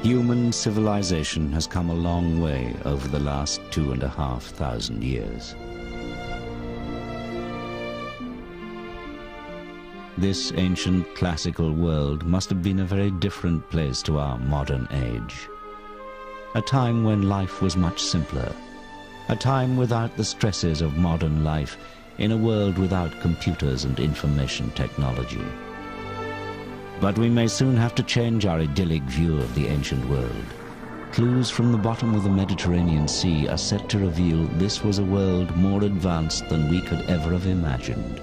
Human civilization has come a long way over the last 2,500 years. This ancient classical world must have been a very different place to our modern age. A time when life was much simpler. A time without the stresses of modern life, in a world without computers and information technology. But we may soon have to change our idyllic view of the ancient world. Clues from the bottom of the Mediterranean Sea are set to reveal this was a world more advanced than we could ever have imagined.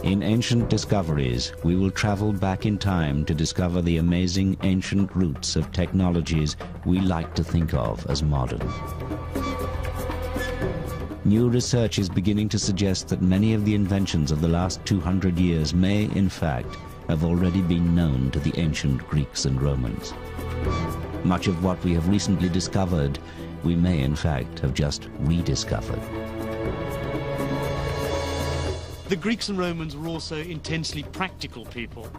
In Ancient Discoveries, we will travel back in time to discover the amazing ancient roots of technologies we like to think of as modern. New research is beginning to suggest that many of the inventions of the last 200 years may, in fact, have already been known to the ancient Greeks and Romans. Much of what we have recently discovered, we may, in fact, have just rediscovered. The Greeks and Romans were also intensely practical people.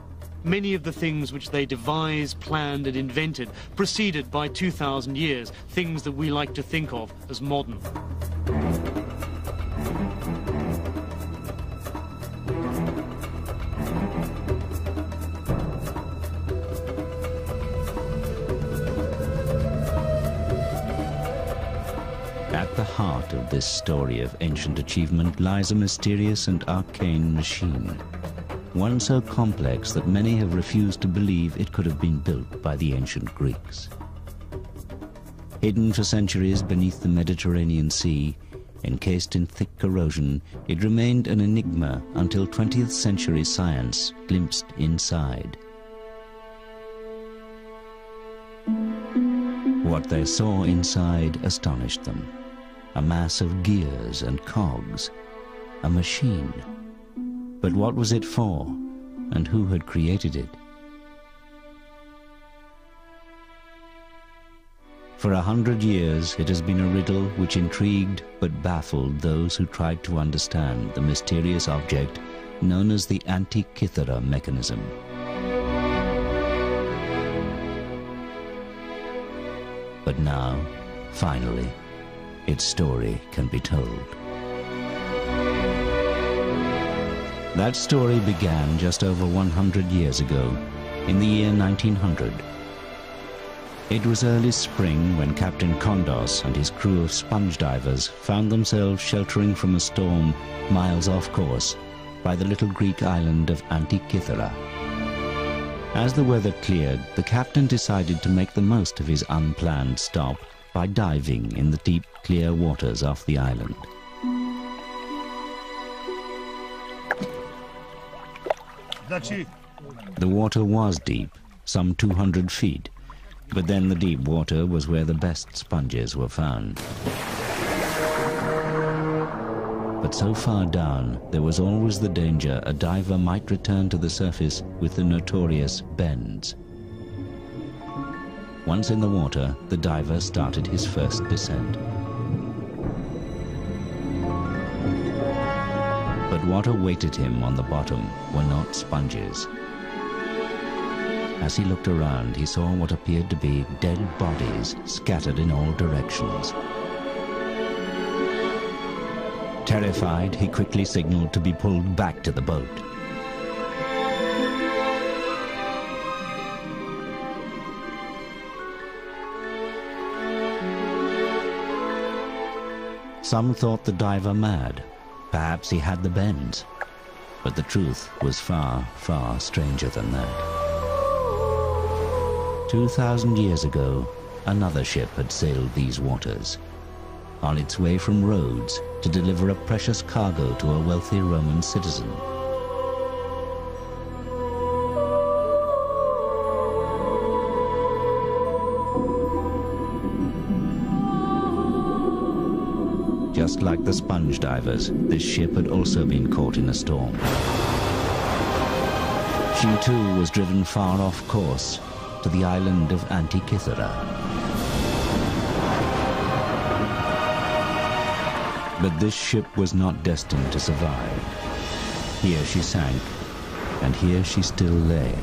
Many of the things which they devised, planned and invented proceeded by 2,000 years, things that we like to think of as modern. At the heart of this story of ancient achievement lies a mysterious and arcane machine, one so complex that many have refused to believe it could have been built by the ancient Greeks. Hidden for centuries beneath the Mediterranean Sea, encased in thick corrosion, it remained an enigma until 20th century science glimpsed inside. What they saw inside astonished them. A mass of gears and cogs, a machine. But what was it for, and who had created it? For 100 years, it has been a riddle which intrigued but baffled those who tried to understand the mysterious object known as the Antikythera mechanism. But now, finally, its story can be told. That story began just over 100 years ago, in the year 1900. It was early spring when Captain Kondos and his crew of sponge divers found themselves sheltering from a storm miles off course by the little Greek island of Antikythera. As the weather cleared, the captain decided to make the most of his unplanned stop by diving in the deep, clear waters off the island. The water was deep, some 200 feet, but then the deep water was where the best sponges were found. But so far down, there was always the danger a diver might return to the surface with the notorious bends. Once in the water, the diver started his first descent. But what awaited him on the bottom were not sponges. As he looked around, he saw what appeared to be dead bodies scattered in all directions. Terrified, he quickly signaled to be pulled back to the boat. Some thought the diver mad. Perhaps he had the bends. But the truth was far, far stranger than that. 2,000 years ago, another ship had sailed these waters, on its way from Rhodes to deliver a precious cargo to a wealthy Roman citizen. Just like the sponge divers, this ship had also been caught in a storm. She too was driven far off course to the island of Antikythera. But this ship was not destined to survive. Here she sank, and here she still lay.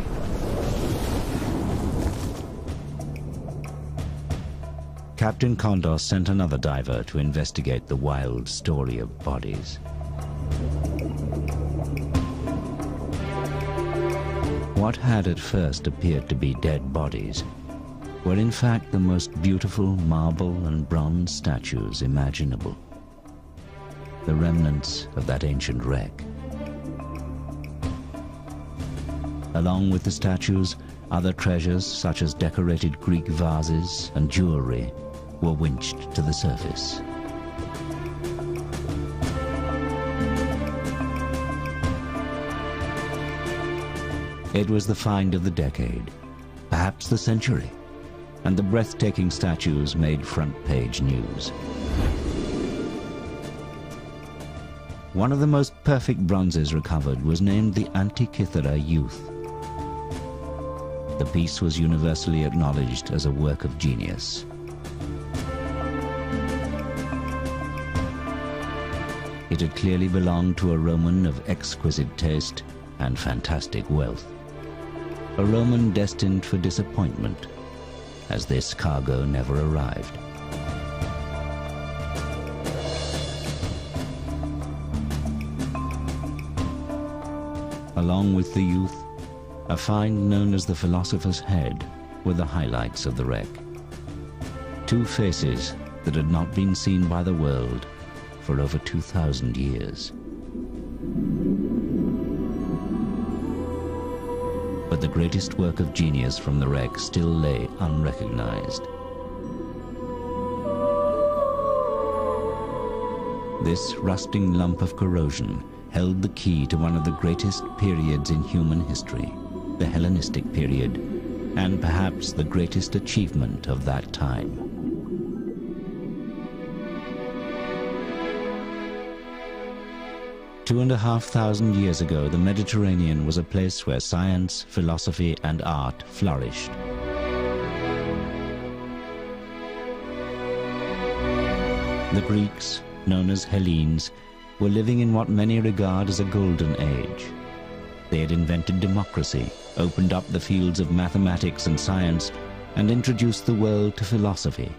Captain Kondos sent another diver to investigate the wild story of bodies. What had at first appeared to be dead bodies were in fact the most beautiful marble and bronze statues imaginable, the remnants of that ancient wreck. Along with the statues, other treasures such as decorated Greek vases and jewelry were winched to the surface. It was the find of the decade, perhaps the century, and the breathtaking statues made front-page news. One of the most perfect bronzes recovered was named the Antikythera Youth. The piece was universally acknowledged as a work of genius. It had clearly belonged to a Roman of exquisite taste and fantastic wealth. A Roman destined for disappointment, as this cargo never arrived. Along with the youth, a find known as the Philosopher's Head were the highlights of the wreck. Two faces that had not been seen by the world for over 2,000 years. But the greatest work of genius from the wreck still lay unrecognized. This rusting lump of corrosion held the key to one of the greatest periods in human history, the Hellenistic period, and perhaps the greatest achievement of that time. Two and a half thousand years ago, the Mediterranean was a place where science, philosophy, and art flourished. The Greeks, known as Hellenes, were living in what many regard as a golden age. They had invented democracy, opened up the fields of mathematics and science, and introduced the world to philosophy.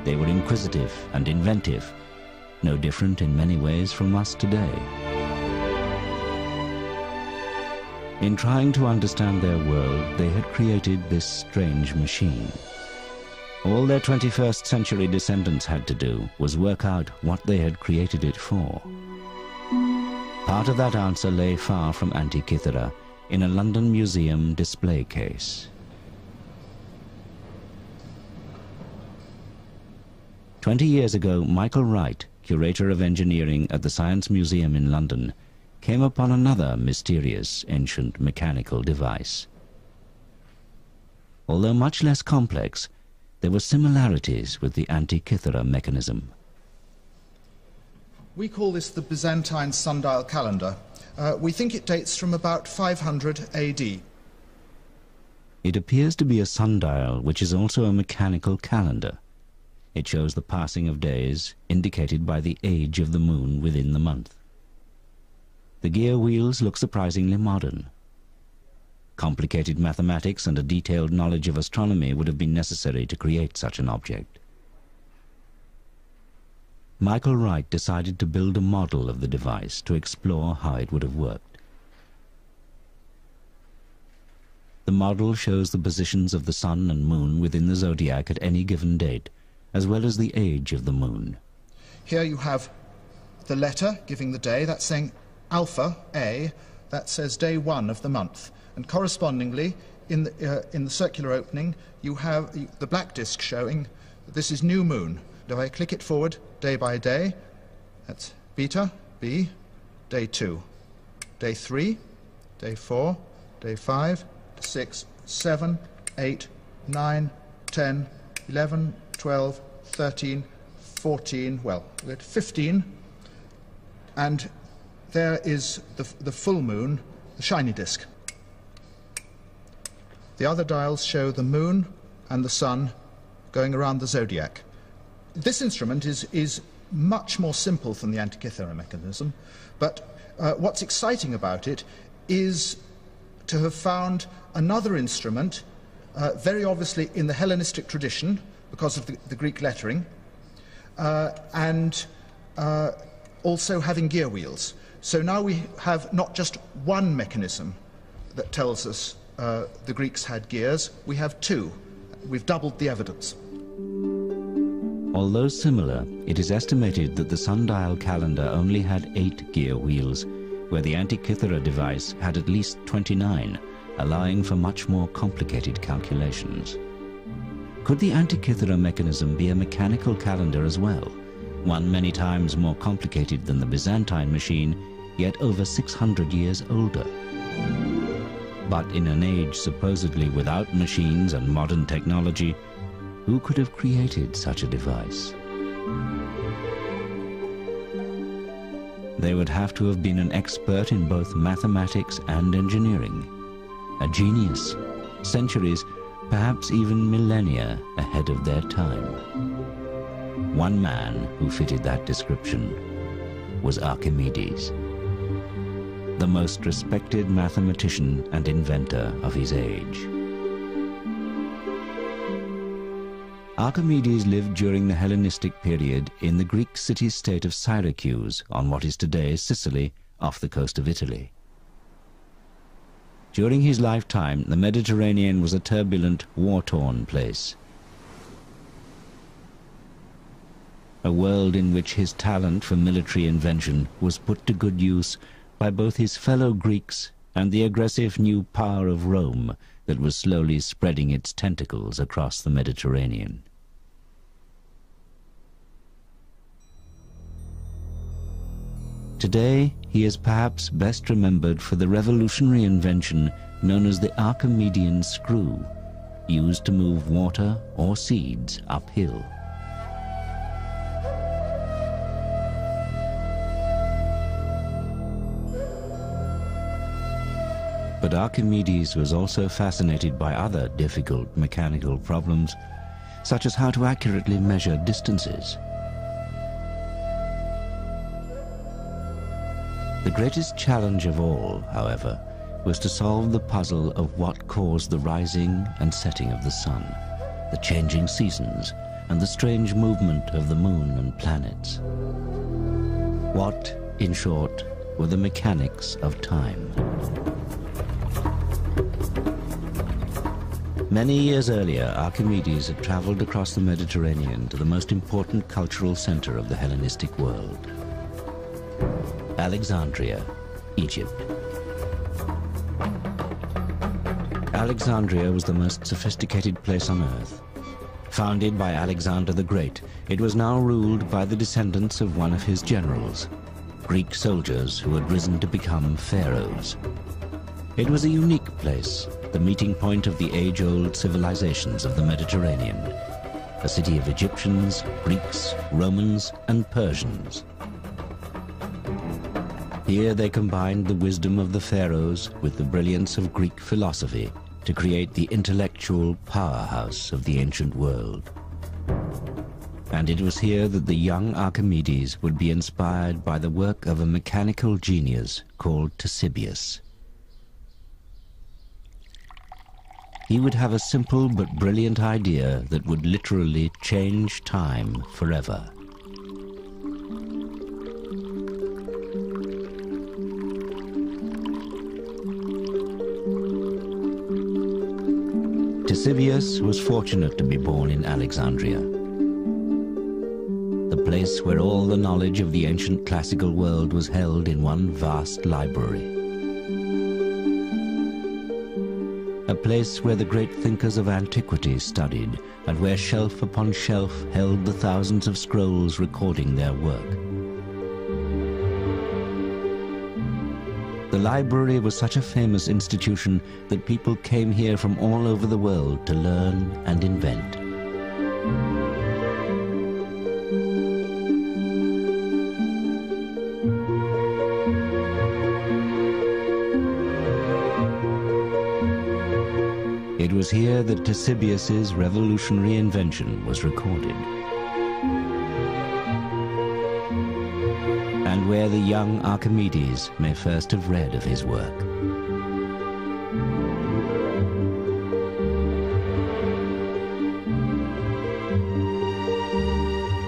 They were inquisitive and inventive, no different in many ways from us today. In trying to understand their world, they had created this strange machine. All their 21st century descendants had to do was work out what they had created it for. Part of that answer lay far from Antikythera in a London museum display case. 20 years ago, Michael Wright, curator of engineering at the Science Museum in London, came upon another mysterious ancient mechanical device. Although much less complex, there were similarities with the Antikythera mechanism. We call this the Byzantine sundial calendar. We think it dates from about 500 AD. It appears to be a sundial which is also a mechanical calendar. It shows the passing of days, indicated by the age of the moon within the month. The gear wheels look surprisingly modern. Complicated mathematics and a detailed knowledge of astronomy would have been necessary to create such an object. Michael Wright decided to build a model of the device to explore how it would have worked. The model shows the positions of the sun and moon within the zodiac at any given date, as well as the age of the moon. Here you have the letter giving the day, that's saying alpha, A, that says day 1 of the month. And correspondingly, in the circular opening, you have the black disk showing that this is new moon. If I click it forward day by day, that's beta, B, day 2, day 3, day 4, day 5, 6, 7, 8, 9, 10, 11, 12, 13, 14, well, we're at 15, and there is the full moon, the shiny disk. The other dials show the moon and the sun going around the zodiac. This instrument is much more simple than the Antikythera mechanism, but what's exciting about it is to have found another instrument, very obviously in the Hellenistic tradition, because of the Greek lettering, and also having gear wheels. So now we have not just one mechanism that tells us the Greeks had gears, we have two. We've doubled the evidence. Although similar, it is estimated that the sundial calendar only had 8 gear wheels, where the Antikythera device had at least 29, allowing for much more complicated calculations. Could the Antikythera mechanism be a mechanical calendar as well, one many times more complicated than the Byzantine machine, yet over 600 years older? But in an age supposedly without machines and modern technology, who could have created such a device? They would have to have been an expert in both mathematics and engineering, a genius, centuries, perhaps even millennia ahead of their time. One man who fitted that description was Archimedes, the most respected mathematician and inventor of his age. Archimedes lived during the Hellenistic period in the Greek city-state of Syracuse on what is today Sicily, off the coast of Italy. During his lifetime, the Mediterranean was a turbulent, war-torn place. A world in which his talent for military invention was put to good use by both his fellow Greeks and the aggressive new power of Rome that was slowly spreading its tentacles across the Mediterranean. Today, he is perhaps best remembered for the revolutionary invention known as the Archimedean screw, used to move water or seeds uphill. But Archimedes was also fascinated by other difficult mechanical problems, such as how to accurately measure distances. The greatest challenge of all, however, was to solve the puzzle of what caused the rising and setting of the sun, the changing seasons, and the strange movement of the moon and planets. What, in short, were the mechanics of time? Many years earlier, Archimedes had traveled across the Mediterranean to the most important cultural center of the Hellenistic world, Alexandria, Egypt. Alexandria was the most sophisticated place on earth. Founded by Alexander the Great, it was now ruled by the descendants of one of his generals, Greek soldiers who had risen to become pharaohs. It was a unique place, the meeting point of the age-old civilizations of the Mediterranean, a city of Egyptians, Greeks, Romans, and Persians. Here they combined the wisdom of the pharaohs with the brilliance of Greek philosophy to create the intellectual powerhouse of the ancient world. And it was here that the young Archimedes would be inspired by the work of a mechanical genius called Ctesibius. He would have a simple but brilliant idea that would literally change time forever. Ctesibius was fortunate to be born in Alexandria, the place where all the knowledge of the ancient classical world was held in one vast library. A place where the great thinkers of antiquity studied, and where shelf upon shelf held the thousands of scrolls recording their work. The library was such a famous institution that people came here from all over the world to learn and invent. It was here that Ctesibius's revolutionary invention was recorded. and where the young Archimedes may first have read of his work.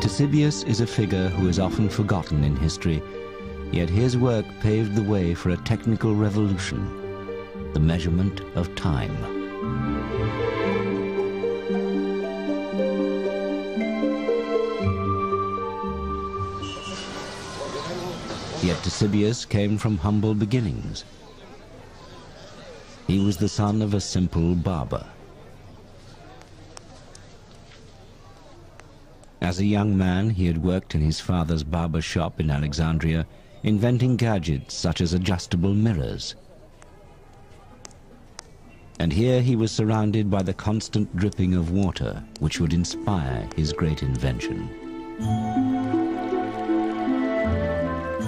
Ctesibius is a figure who is often forgotten in history, yet his work paved the way for a technical revolution, the measurement of time. Yet Ctesibius came from humble beginnings. He was the son of a simple barber. As a young man, he had worked in his father's barber shop in Alexandria, inventing gadgets such as adjustable mirrors. And here he was surrounded by the constant dripping of water, which would inspire his great invention.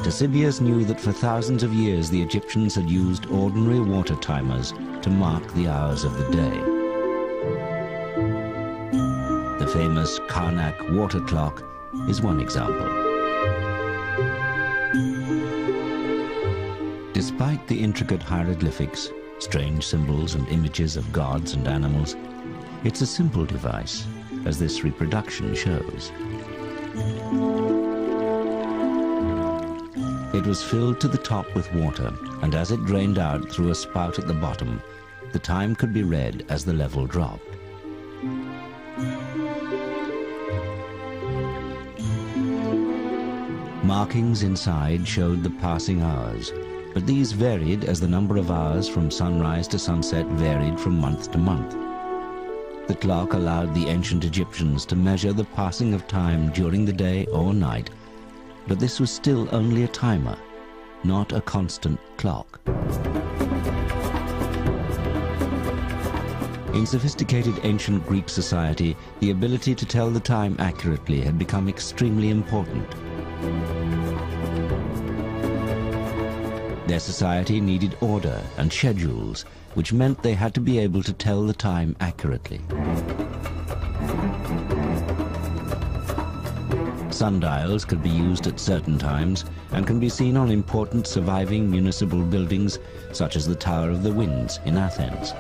Ctesibius knew that for thousands of years the Egyptians had used ordinary water timers to mark the hours of the day. The famous Karnak water clock is one example. Despite the intricate hieroglyphics, strange symbols and images of gods and animals, it's a simple device, as this reproduction shows. It was filled to the top with water, and as it drained out through a spout at the bottom, the time could be read as the level dropped. Markings inside showed the passing hours, but these varied as the number of hours from sunrise to sunset varied from month to month. The clock allowed the ancient Egyptians to measure the passing of time during the day or night, but this was still only a timer, not a constant clock. In sophisticated ancient Greek society, the ability to tell the time accurately had become extremely important. Their society needed order and schedules, which meant they had to be able to tell the time accurately. Sundials could be used at certain times and can be seen on important surviving municipal buildings such as the Tower of the Winds in Athens.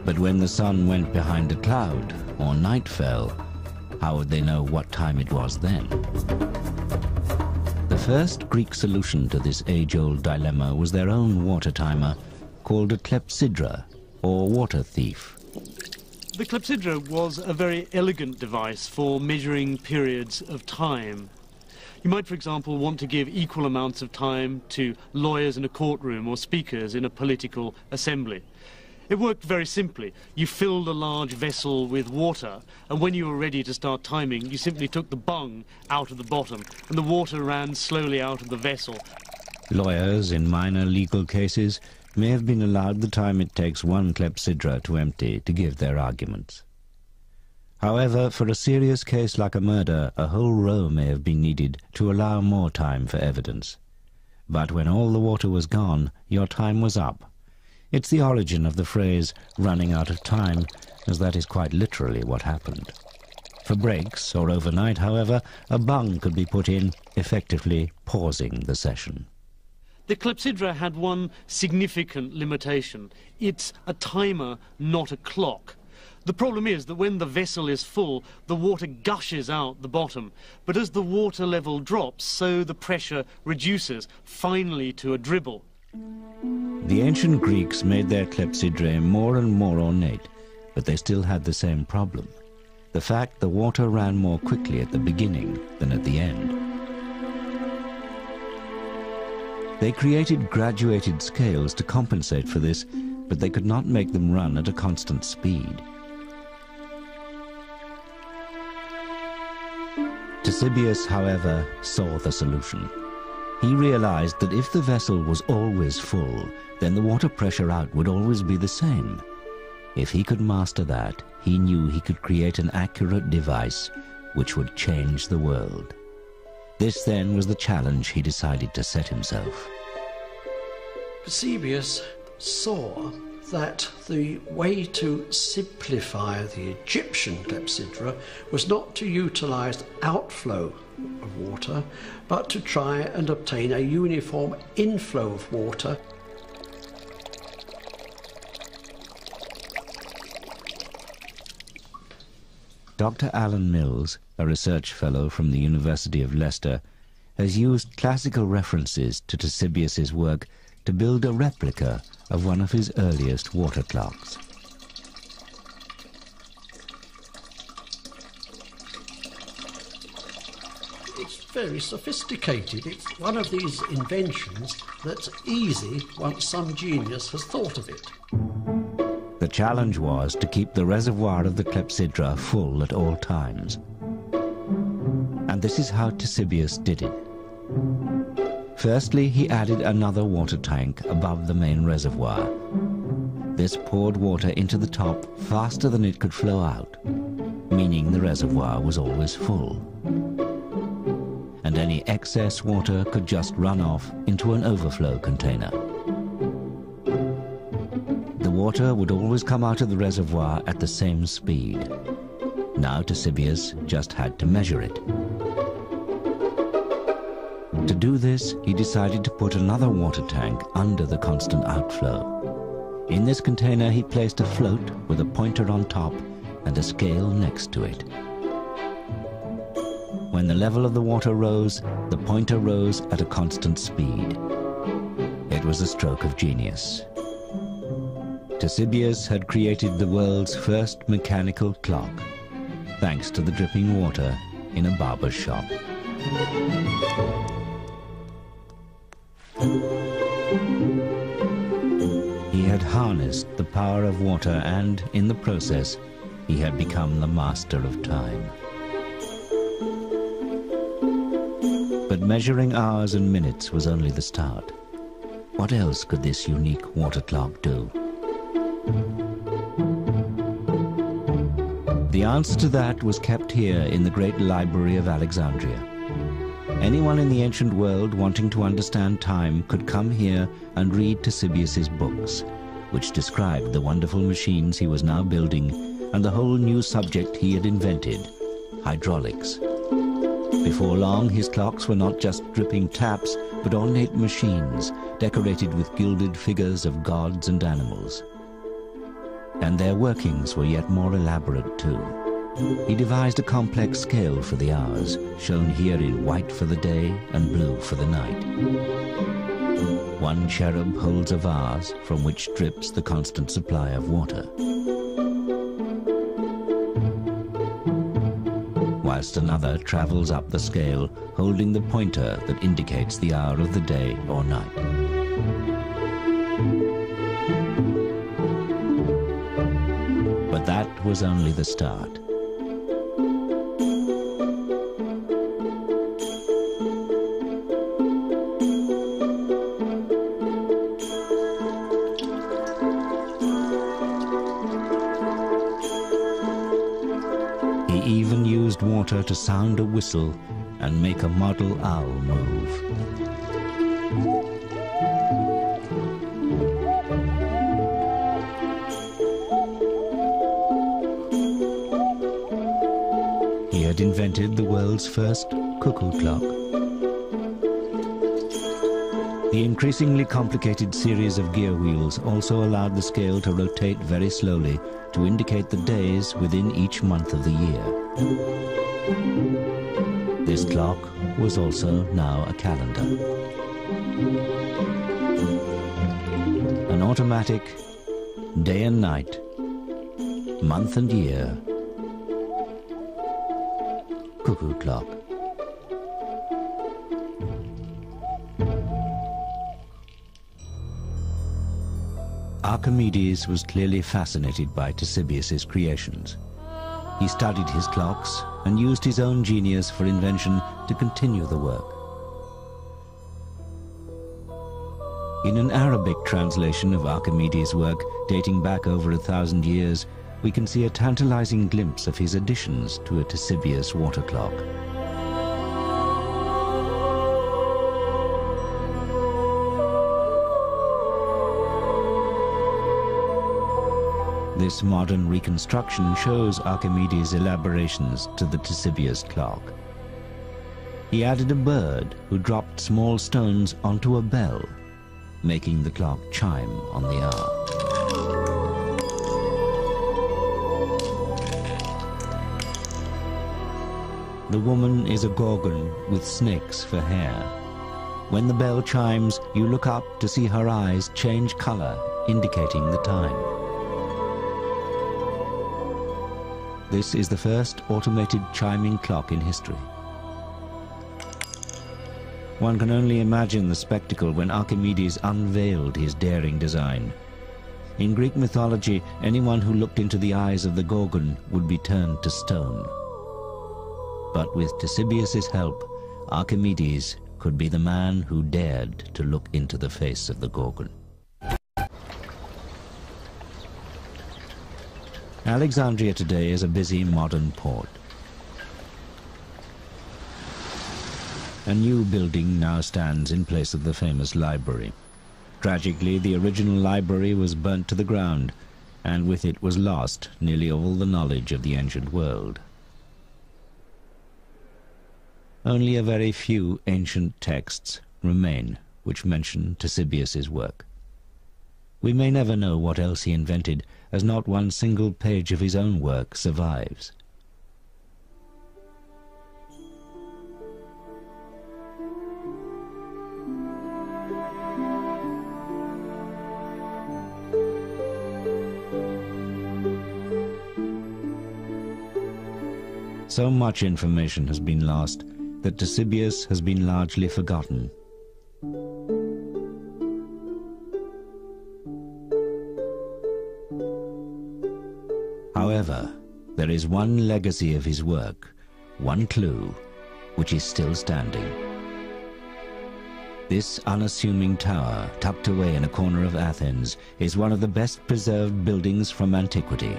But when the sun went behind a cloud or night fell, how would they know what time it was then? The first Greek solution to this age-old dilemma was their own water timer, called a clepsydra, or water thief. The clepsydra was a very elegant device for measuring periods of time. You might, for example, want to give equal amounts of time to lawyers in a courtroom or speakers in a political assembly. It worked very simply. You filled a large vessel with water, and when you were ready to start timing, you simply took the bung out of the bottom, and the water ran slowly out of the vessel. Lawyers in minor legal cases may have been allowed the time it takes one clepsydra to empty to give their arguments. However, for a serious case like a murder, a whole row may have been needed to allow more time for evidence. But when all the water was gone, your time was up. It's the origin of the phrase, running out of time, as that is quite literally what happened. For breaks or overnight, however, a bung could be put in, effectively pausing the session. The clepsydra had one significant limitation. It's a timer, not a clock. The problem is that when the vessel is full, the water gushes out the bottom. But as the water level drops, so the pressure reduces, finally to a dribble. The ancient Greeks made their clepsydrae more and more ornate, but they still had the same problem. The fact the water ran more quickly at the beginning than at the end. They created graduated scales to compensate for this, but they could not make them run at a constant speed. Ctesibius, however, saw the solution. He realized that if the vessel was always full, then the water pressure out would always be the same. If he could master that, he knew he could create an accurate device which would change the world. This then was the challenge he decided to set himself. Ctesibius saw that the way to simplify the Egyptian clepsydra was not to utilise outflow of water, but to try and obtain a uniform inflow of water. Dr. Alan Mills, a research fellow from the University of Leicester, has used classical references to Ctesibius's work to build a replica of one of his earliest water clocks. It's very sophisticated. It's one of these inventions that's easy once some genius has thought of it. The challenge was to keep the reservoir of the clepsydra full at all times. And this is how Ctesibius did it. Firstly, he added another water tank above the main reservoir. This poured water into the top faster than it could flow out, meaning the reservoir was always full. And any excess water could just run off into an overflow container. The water would always come out of the reservoir at the same speed. Now Ctesibius just had to measure it. To do this, he decided to put another water tank under the constant outflow. In this container, he placed a float with a pointer on top and a scale next to it. When the level of the water rose, the pointer rose at a constant speed. It was a stroke of genius. Ctesibius had created the world's first mechanical clock, thanks to the dripping water in a barber's shop. He had harnessed the power of water and, in the process, he had become the master of time. But measuring hours and minutes was only the start. What else could this unique water clock do? The answer to that was kept here in the great library of Alexandria. Anyone in the ancient world wanting to understand time could come here and read Ctesibius's books, which described the wonderful machines he was now building and the whole new subject he had invented, hydraulics. Before long, his clocks were not just dripping taps, but ornate machines decorated with gilded figures of gods and animals. And their workings were yet more elaborate too. He devised a complex scale for the hours, shown here in white for the day and blue for the night. One cherub holds a vase from which drips the constant supply of water, whilst another travels up the scale holding the pointer that indicates the hour of the day or night. But that was only the start. He even used water to sound a whistle and make a model owl move. He had invented the world's first cuckoo clock. The increasingly complicated series of gear wheels also allowed the scale to rotate very slowly to indicate the days within each month of the year. This clock was also now a calendar. An automatic, day and night, month and year, cuckoo clock. Archimedes was clearly fascinated by Ctesibius's creations. He studied his clocks and used his own genius for invention to continue the work. In an Arabic translation of Archimedes' work dating back over 1,000 years, we can see a tantalizing glimpse of his additions to a Ctesibius water clock. This modern reconstruction shows Archimedes' elaborations to the Ctesibius clock. He added a bird who dropped small stones onto a bell, making the clock chime on the hour. The woman is a gorgon with snakes for hair. When the bell chimes, you look up to see her eyes change color, indicating the time. This is the first automated chiming clock in history. One can only imagine the spectacle when Archimedes unveiled his daring design. In Greek mythology, anyone who looked into the eyes of the Gorgon would be turned to stone. But with Ctesibius' help, Archimedes could be the man who dared to look into the face of the Gorgon. Alexandria today is a busy modern port. A new building now stands in place of the famous library. Tragically, the original library was burnt to the ground, and with it was lost nearly all the knowledge of the ancient world. Only a very few ancient texts remain which mention Ctesibius' work. We may never know what else he invented, as not one single page of his own work survives. So much information has been lost that Ctesibius has been largely forgotten. However, there is one legacy of his work, one clue, which is still standing. This unassuming tower, tucked away in a corner of Athens, is one of the best preserved buildings from antiquity.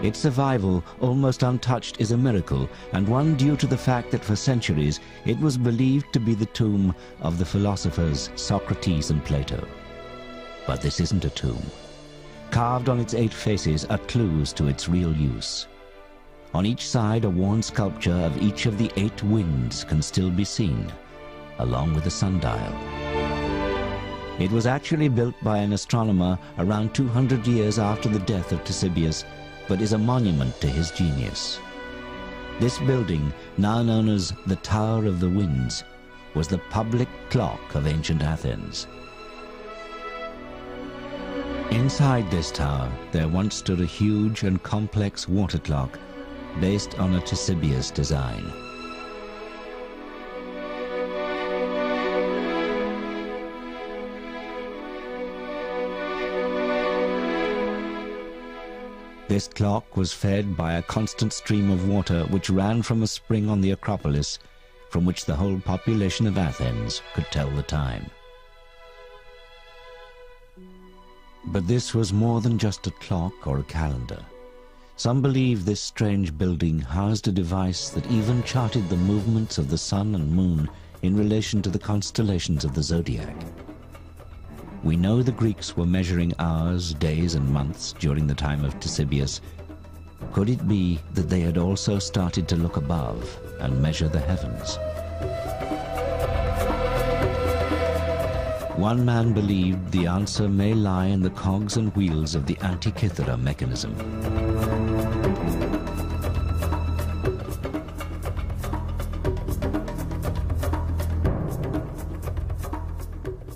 Its survival, almost untouched, is a miracle, and one due to the fact that for centuries it was believed to be the tomb of the philosophers Socrates and Plato. But this isn't a tomb. Carved on its 8 faces are clues to its real use. On each side, a worn sculpture of each of the 8 winds can still be seen, along with a sundial. It was actually built by an astronomer around 200 years after the death of Ctesibius, but is a monument to his genius. This building, now known as the Tower of the Winds, was the public clock of ancient Athens. Inside this tower, there once stood a huge and complex water clock based on a Ctesibius design. This clock was fed by a constant stream of water which ran from a spring on the Acropolis, from which the whole population of Athens could tell the time. But this was more than just a clock or a calendar. Some believe this strange building housed a device that even charted the movements of the sun and moon in relation to the constellations of the zodiac. We know the Greeks were measuring hours, days, and months during the time of Ctesibius. Could it be that they had also started to look above and measure the heavens? One man believed the answer may lie in the cogs and wheels of the Antikythera mechanism.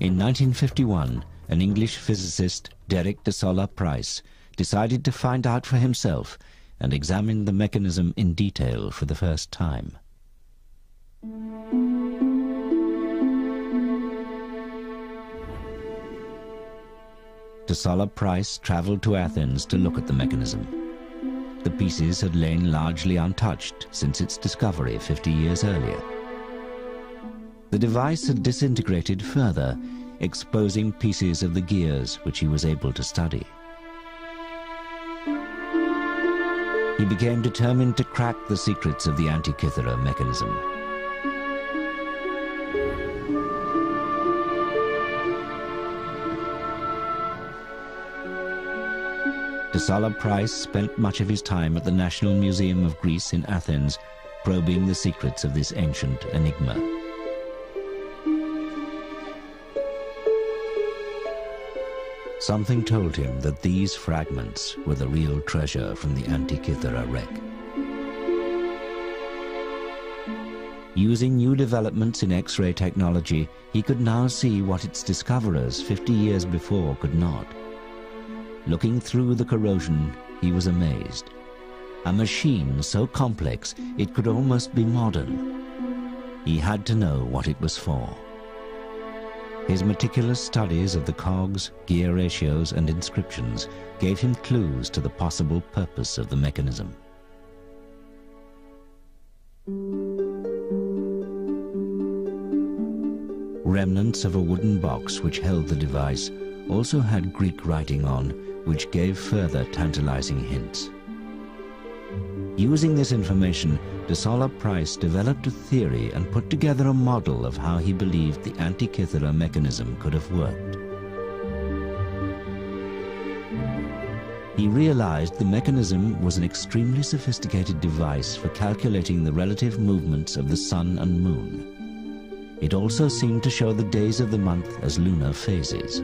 In 1951, an English physicist, Derek de Solla Price, decided to find out for himself and examine the mechanism in detail for the first time. De Solla Price traveled to Athens to look at the mechanism. The pieces had lain largely untouched since its discovery 50 years earlier. The device had disintegrated further, exposing pieces of the gears which he was able to study. He became determined to crack the secrets of the Antikythera mechanism. De Sola Price spent much of his time at the National Museum of Greece in Athens, probing the secrets of this ancient enigma. Something told him that these fragments were the real treasure from the Antikythera wreck. Using new developments in X-ray technology, he could now see what its discoverers 50 years before could not. Looking through the corrosion, he was amazed. A machine so complex it could almost be modern. He had to know what it was for. His meticulous studies of the cogs, gear ratios and inscriptions gave him clues to the possible purpose of the mechanism. Remnants of a wooden box which held the device also had Greek writing on, which gave further tantalizing hints. Using this information, De Sola Price developed a theory and put together a model of how he believed the Antikythera mechanism could have worked. He realized the mechanism was an extremely sophisticated device for calculating the relative movements of the sun and moon. It also seemed to show the days of the month as lunar phases.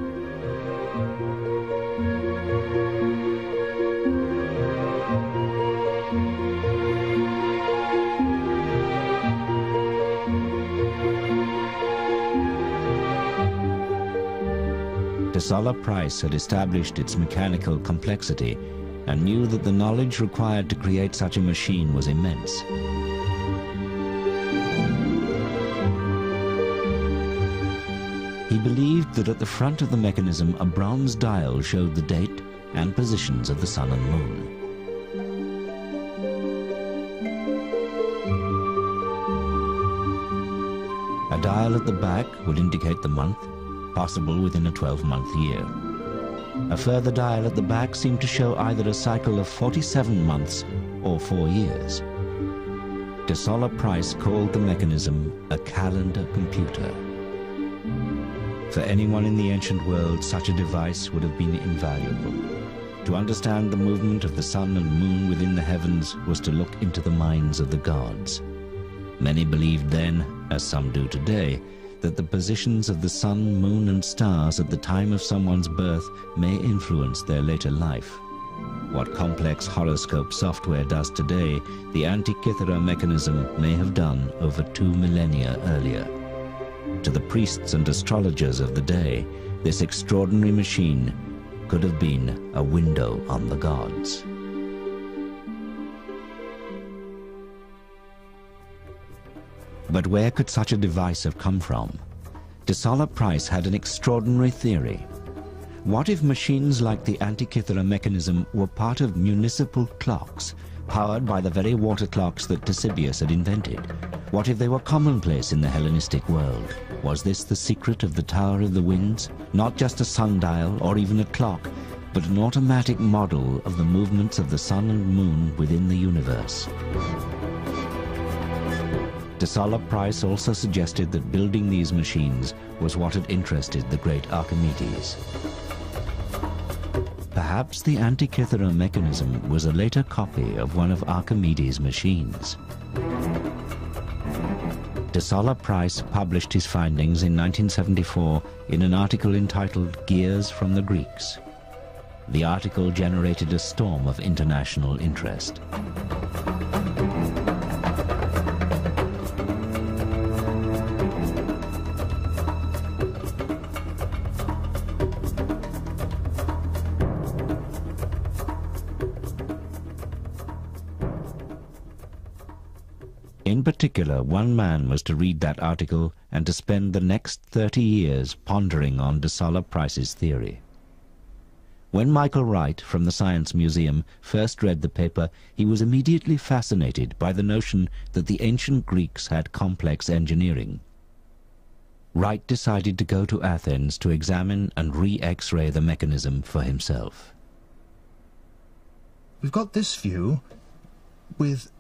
De Sola Price had established its mechanical complexity and knew that the knowledge required to create such a machine was immense. He believed that at the front of the mechanism a bronze dial showed the date and positions of the sun and moon. A dial at the back would indicate the month, possible within a 12-month year. A further dial at the back seemed to show either a cycle of 47 months or 4 years. De Sola Price called the mechanism a calendar computer. For anyone in the ancient world, such a device would have been invaluable. To understand the movement of the sun and moon within the heavens was to look into the minds of the gods. Many believed then, as some do today, that the positions of the sun, moon and stars at the time of someone's birth may influence their later life. What complex horoscope software does today, the Antikythera mechanism may have done over 2 millennia earlier. To the priests and astrologers of the day, this extraordinary machine could have been a window on the gods. But where could such a device have come from? De Sola Price had an extraordinary theory. What if machines like the Antikythera mechanism were part of municipal clocks, powered by the very water clocks that Ctesibius had invented? What if they were commonplace in the Hellenistic world? Was this the secret of the Tower of the Winds? Not just a sundial or even a clock, but an automatic model of the movements of the sun and moon within the universe. De Sola Price also suggested that building these machines was what had interested the great Archimedes. Perhaps the Antikythera mechanism was a later copy of one of Archimedes' machines. De Sola Price published his findings in 1974 in an article entitled "Gears from the Greeks." The article generated a storm of international interest. In particular, one man was to read that article and to spend the next 30 years pondering on De Sola Price's theory. When Michael Wright from the Science Museum first read the paper, he was immediately fascinated by the notion that the ancient Greeks had complex engineering. Wright decided to go to Athens to examine and re-X-ray the mechanism for himself. We've got this view with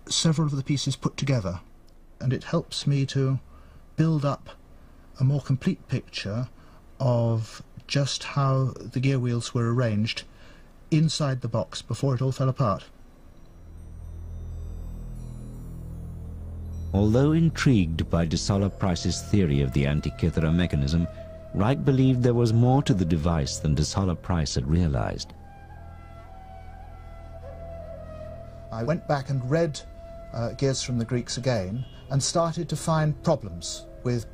several of the pieces put together, and it helps me to build up a more complete picture of just how the gear wheels were arranged inside the box before it all fell apart. Although intrigued by de Solla Price's theory of the Antikythera mechanism, Wright believed there was more to the device than de Solla Price had realized. I went back and read Gears from the Greeks again and started to find problems with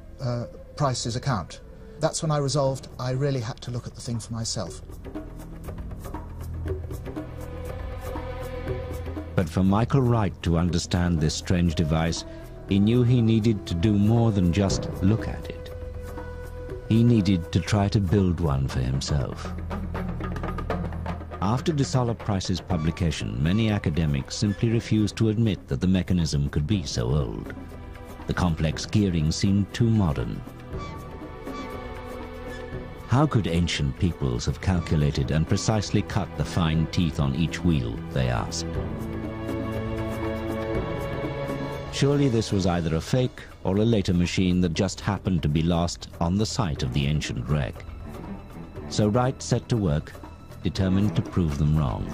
Price's account. That's when I resolved I really had to look at the thing for myself. But for Michael Wright to understand this strange device, he knew he needed to do more than just look at it. He needed to try to build one for himself. After de Solla Price's publication, many academics simply refused to admit that the mechanism could be so old. The complex gearing seemed too modern. How could ancient peoples have calculated and precisely cut the fine teeth on each wheel, they asked. Surely this was either a fake or a later machine that just happened to be lost on the site of the ancient wreck. So Wright set to work, determined to prove them wrong.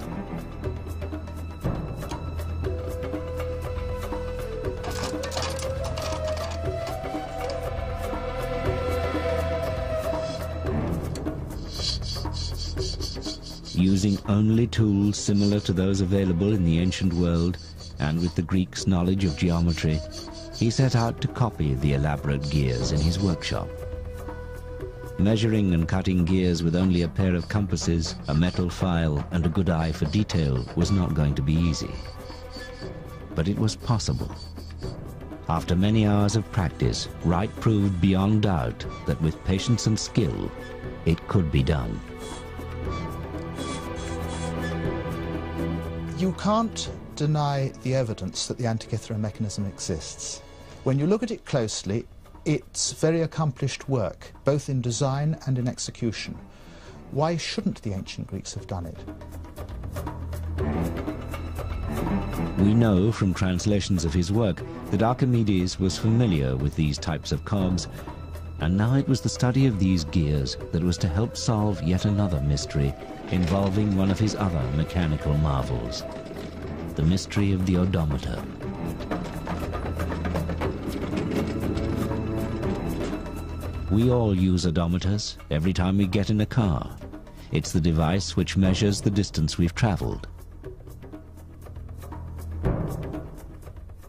Using only tools similar to those available in the ancient world, and with the Greeks' knowledge of geometry, he set out to copy the elaborate gears in his workshop. Measuring and cutting gears with only a pair of compasses, a metal file, and a good eye for detail was not going to be easy. But it was possible. After many hours of practice, Wright proved beyond doubt that with patience and skill, it could be done. You can't deny the evidence that the Antikythera mechanism exists. When you look at it closely, it's very accomplished work, both in design and in execution. Why shouldn't the ancient Greeks have done it? We know from translations of his work that Archimedes was familiar with these types of cogs, and now it was the study of these gears that was to help solve yet another mystery involving one of his other mechanical marvels, the mystery of the odometer. We all use odometers every time we get in a car. It's the device which measures the distance we've traveled.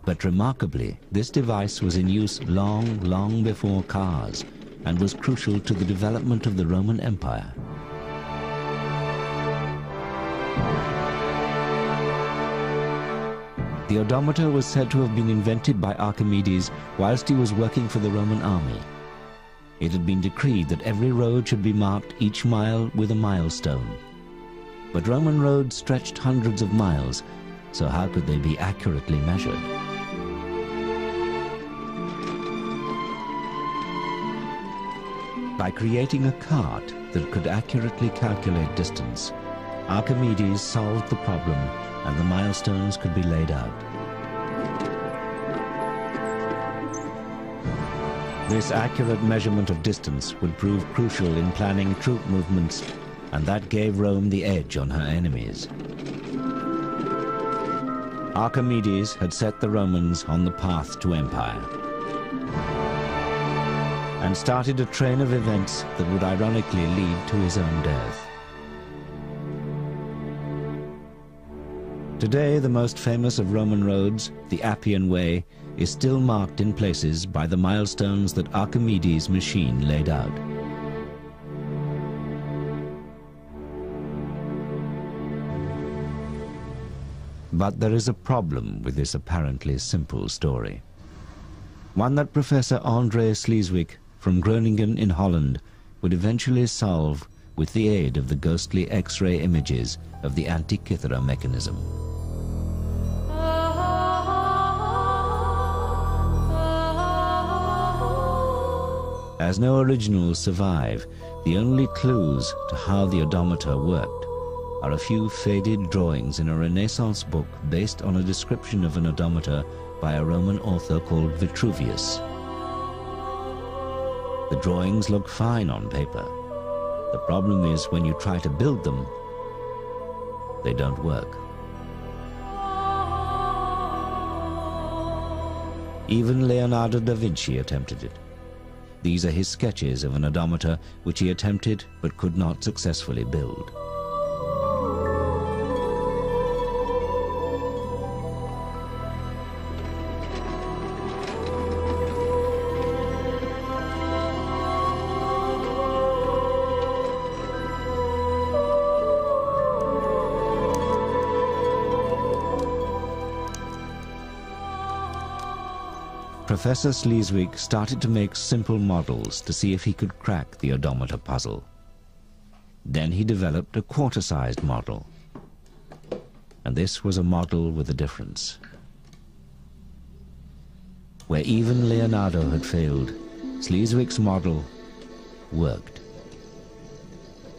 But remarkably, this device was in use long before cars and was crucial to the development of the Roman Empire. The odometer was said to have been invented by Archimedes whilst he was working for the Roman army. It had been decreed that every road should be marked each mile with a milestone. But Roman roads stretched hundreds of miles, so how could they be accurately measured? By creating a cart that could accurately calculate distance, Archimedes solved the problem and the milestones could be laid out. This accurate measurement of distance would prove crucial in planning troop movements, and that gave Rome the edge on her enemies. Archimedes had set the Romans on the path to empire and started a train of events that would ironically lead to his own death. Today, the most famous of Roman roads, the Appian Way, is still marked in places by the milestones that Archimedes' machine laid out. But there is a problem with this apparently simple story. One that Professor André Sleeswyck from Groningen in Holland would eventually solve with the aid of the ghostly X-ray images of the Antikythera mechanism. As no originals survive, the only clues to how the odometer worked are a few faded drawings in a Renaissance book based on a description of an odometer by a Roman author called Vitruvius. The drawings look fine on paper. The problem is when you try to build them, they don't work. Even Leonardo da Vinci attempted it. These are his sketches of an odometer which he attempted but could not successfully build. Professor Sleeswig started to make simple models to see if he could crack the odometer puzzle. Then he developed a quarter-sized model. And this was a model with a difference. Where even Leonardo had failed, Sleeswig's model worked.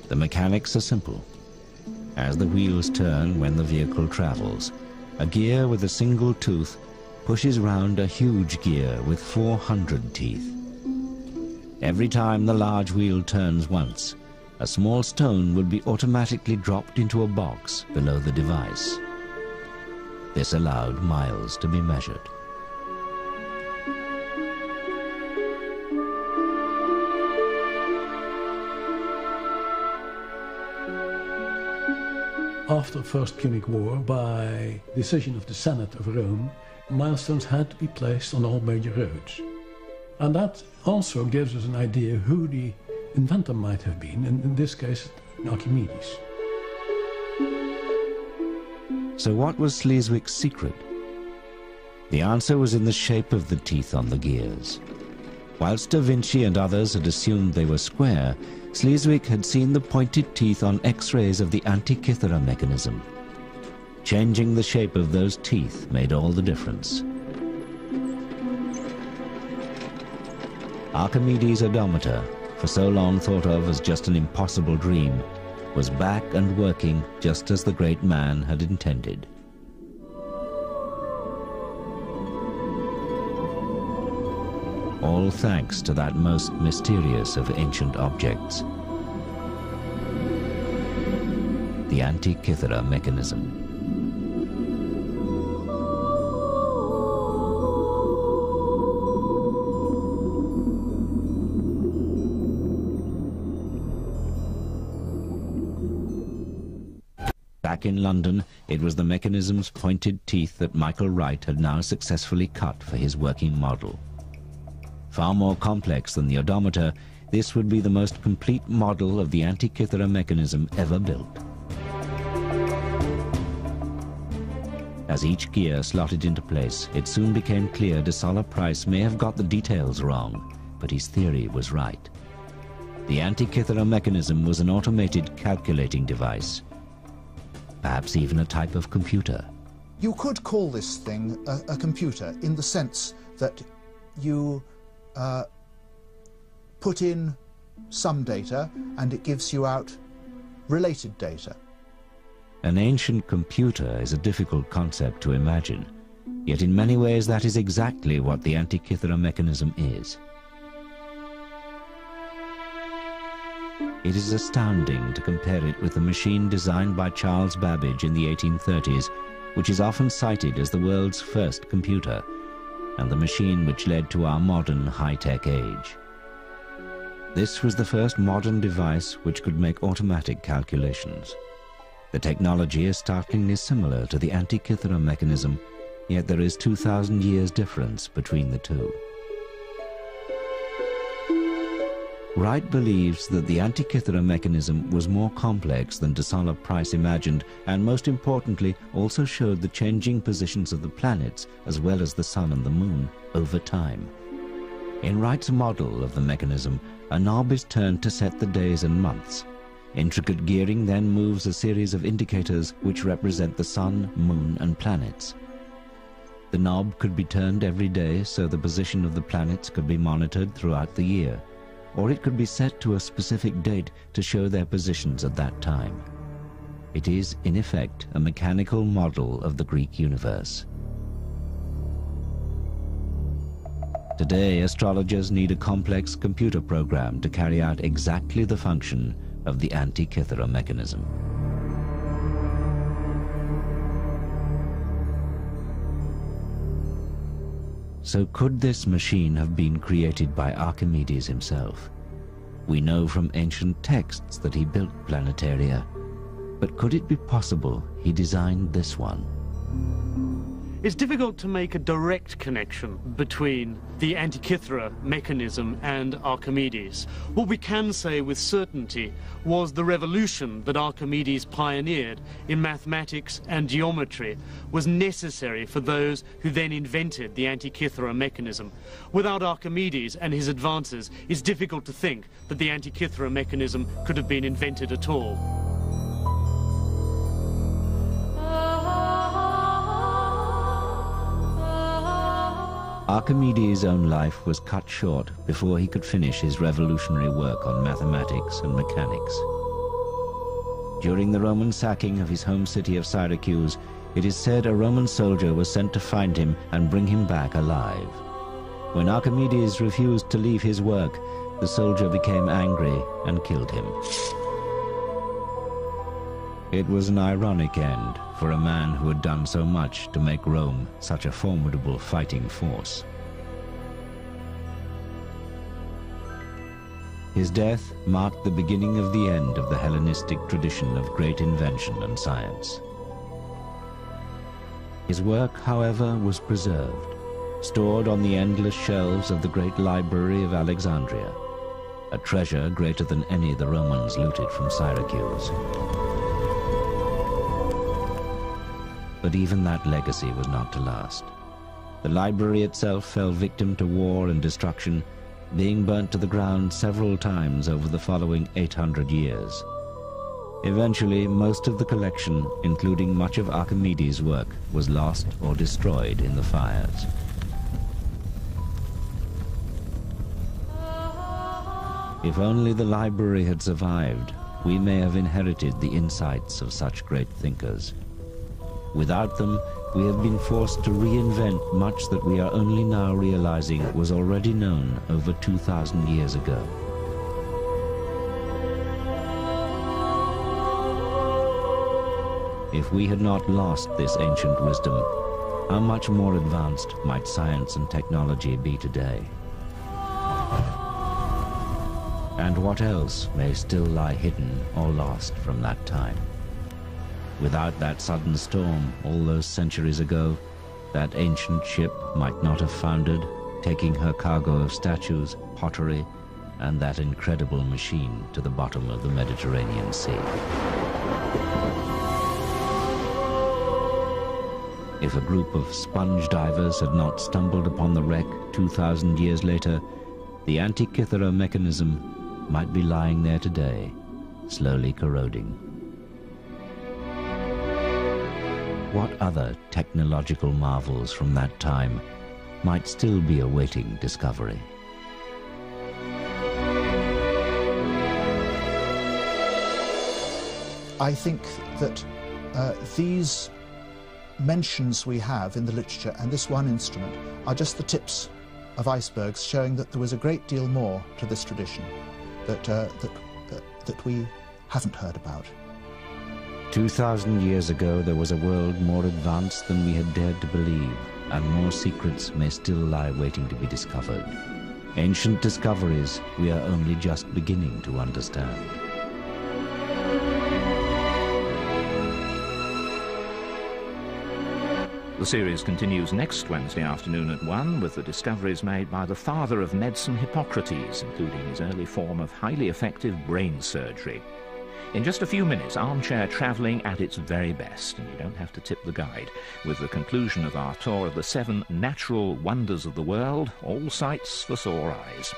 The mechanics are simple. As the wheels turn when the vehicle travels, a gear with a single tooth pushes round a huge gear with 400 teeth. Every time the large wheel turns once, a small stone would be automatically dropped into a box below the device. This allowed miles to be measured. After the First Punic War, by decision of the Senate of Rome, milestones had to be placed on all major roads. And that also gives us an idea who the inventor might have been, and in this case, Archimedes. So what was Sleeswig's secret? The answer was in the shape of the teeth on the gears. Whilst Da Vinci and others had assumed they were square, Sleeswig had seen the pointed teeth on X-rays of the Antikythera mechanism. Changing the shape of those teeth made all the difference. Archimedes' odometer, for so long thought of as just an impossible dream, was back and working just as the great man had intended. All thanks to that most mysterious of ancient objects, the Antikythera mechanism. Back in London, it was the mechanism's pointed teeth that Michael Wright had now successfully cut for his working model. Far more complex than the odometer, this would be the most complete model of the Antikythera mechanism ever built. As each gear slotted into place, it soon became clear de Solla Price may have got the details wrong, but his theory was right. The Antikythera mechanism was an automated calculating device, perhaps even a type of computer. You could call this thing a computer in the sense that you put in some data and it gives you out related data. An ancient computer is a difficult concept to imagine, yet in many ways that is exactly what the Antikythera mechanism is. It is astounding to compare it with the machine designed by Charles Babbage in the 1830s, which is often cited as the world's first computer, and the machine which led to our modern high-tech age. This was the first modern device which could make automatic calculations. The technology is startlingly similar to the Antikythera mechanism, yet there is 2,000 years difference between the two. Wright believes that the Antikythera mechanism was more complex than de Solla Price imagined, and most importantly also showed the changing positions of the planets as well as the sun and the moon over time. In Wright's model of the mechanism, a knob is turned to set the days and months. Intricate gearing then moves a series of indicators which represent the sun, moon and planets. The knob could be turned every day so the position of the planets could be monitored throughout the year, or it could be set to a specific date to show their positions at that time. It is, in effect, a mechanical model of the Greek universe. Today, astrologers need a complex computer program to carry out exactly the function of the Antikythera mechanism. So could this machine have been created by Archimedes himself? We know from ancient texts that he built planetaria, but could it be possible he designed this one? It's difficult to make a direct connection between the Antikythera mechanism and Archimedes. What we can say with certainty was the revolution that Archimedes pioneered in mathematics and geometry was necessary for those who then invented the Antikythera mechanism. Without Archimedes and his advances, it's difficult to think that the Antikythera mechanism could have been invented at all. Archimedes' own life was cut short before he could finish his revolutionary work on mathematics and mechanics. During the Roman sacking of his home city of Syracuse, it is said a Roman soldier was sent to find him and bring him back alive. When Archimedes refused to leave his work, the soldier became angry and killed him. It was an ironic end for a man who had done so much to make Rome such a formidable fighting force. His death marked the beginning of the end of the Hellenistic tradition of great invention and science. His work, however, was preserved, stored on the endless shelves of the great library of Alexandria, a treasure greater than any the Romans looted from Syracuse. But even that legacy was not to last. The library itself fell victim to war and destruction, being burnt to the ground several times over the following 800 years. Eventually, most of the collection, including much of Archimedes' work, was lost or destroyed in the fires. If only the library had survived, we may have inherited the insights of such great thinkers. Without them, we have been forced to reinvent much that we are only now realizing was already known over 2,000 years ago. If we had not lost this ancient wisdom, how much more advanced might science and technology be today? And what else may still lie hidden or lost from that time? Without that sudden storm all those centuries ago, that ancient ship might not have foundered, taking her cargo of statues, pottery, and that incredible machine to the bottom of the Mediterranean Sea. If a group of sponge divers had not stumbled upon the wreck 2,000 years later, the Antikythera mechanism might be lying there today, slowly corroding. What other technological marvels from that time might still be awaiting discovery? I think that these mentions we have in the literature and this one instrument are just the tips of icebergs showing that there was a great deal more to this tradition that we haven't heard about. 2,000 years ago, there was a world more advanced than we had dared to believe, and more secrets may still lie waiting to be discovered. Ancient discoveries we are only just beginning to understand. The series continues next Wednesday afternoon at 1 with the discoveries made by the father of medicine, Hippocrates, including his early form of highly effective brain surgery. In just a few minutes, armchair travelling at its very best, and you don't have to tip the guide, with the conclusion of our tour of the 7 natural wonders of the world, all sights for sore eyes.